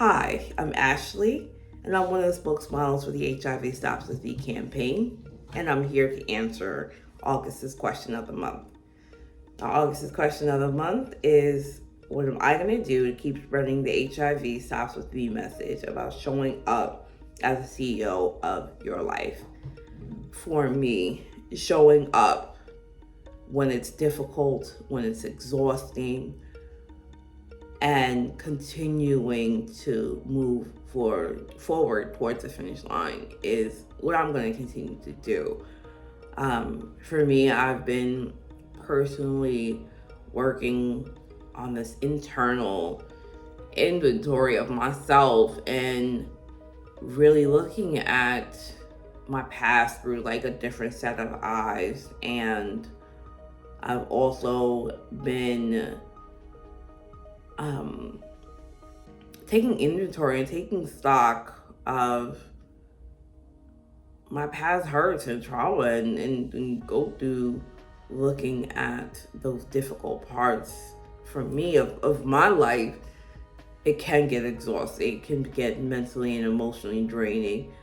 Hi, I'm Ashley, and I'm one of the spokesmodels for the HIV Stops With Me campaign, and I'm here to answer August's question of the month. Now, August's question of the month is, what am I going to do to keep spreading the HIV Stops With Me message about showing up as a CEO of your life? For me, showing up when it's difficult, when it's exhausting, and continuing to move forward towards the finish line is what I'm going to continue to do. For me, I've been personally working on this internal inventory of myself and really looking at my past through like a different set of eyes. And I've also been taking inventory and taking stock of my past hurts and trauma and go through looking at those difficult parts for me of my life. It can get exhausting, it can get mentally and emotionally draining,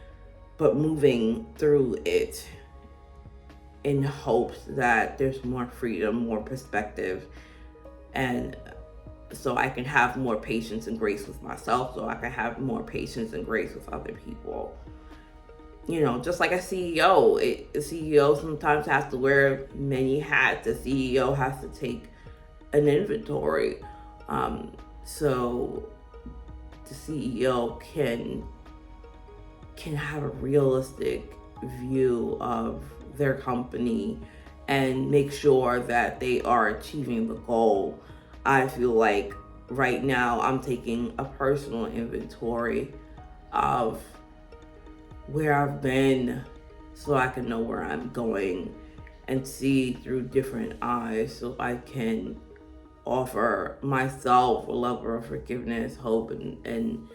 but moving through it in hopes that there's more freedom, more perspective, and so I can have more patience and grace with myself, so I can have more patience and grace with other people. You know, just like a CEO, a CEO sometimes has to wear many hats. A CEO has to take an inventory. So the CEO can have a realistic view of their company and make sure that they are achieving the goal. I feel like right now I'm taking a personal inventory of where I've been so I can know where I'm going and see through different eyes so I can offer myself a level of forgiveness, hope, and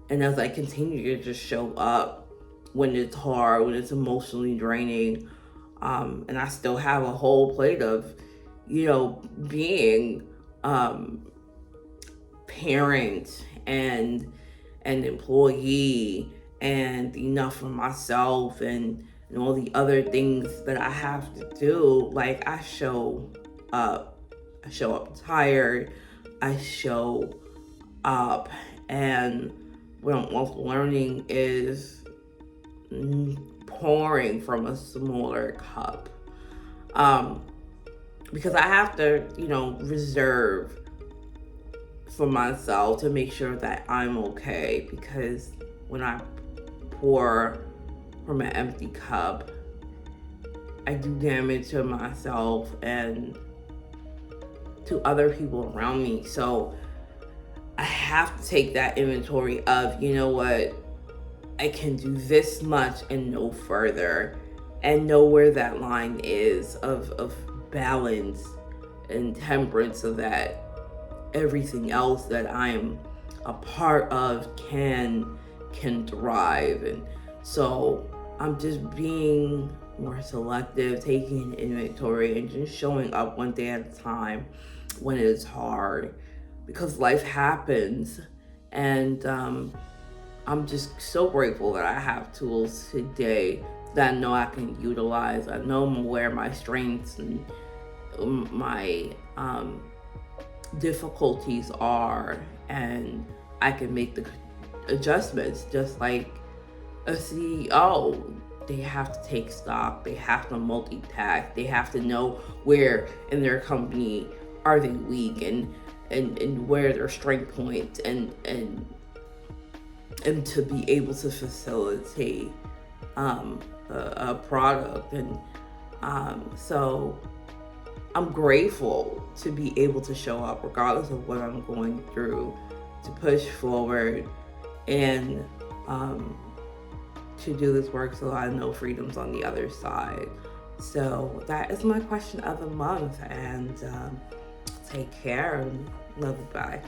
as I continue to just show up when it's hard, when it's emotionally draining, and I still have a whole plate of, being parent and an employee and enough for myself and all the other things that I have to do. Like, I show up tired, I show up, and what I'm also learning is pouring from a smaller cup. Because I have to, reserve for myself to make sure that I'm okay. Because when I pour from an empty cup, I do damage to myself and to other people around me. So I have to take that inventory of, you know what, I can do this much and no further, and know where that line is of balance and temperance, so that everything else that I'm a part of can thrive. And so I'm just being more selective, taking inventory, and just showing up one day at a time when it's hard, because life happens. And I'm just so grateful that I have tools today that I know I can utilize. I know where my strengths and my difficulties are, and I can make the adjustments. Just like a CEO, they have to take stock, they have to multitask, they have to know where in their company are they weak and where their strength points, and to be able to facilitate a product. And so I'm grateful to be able to show up regardless of what I'm going through, to push forward and to do this work so I know freedom's on the other side. So that is my question of the month, and take care and love you. Bye.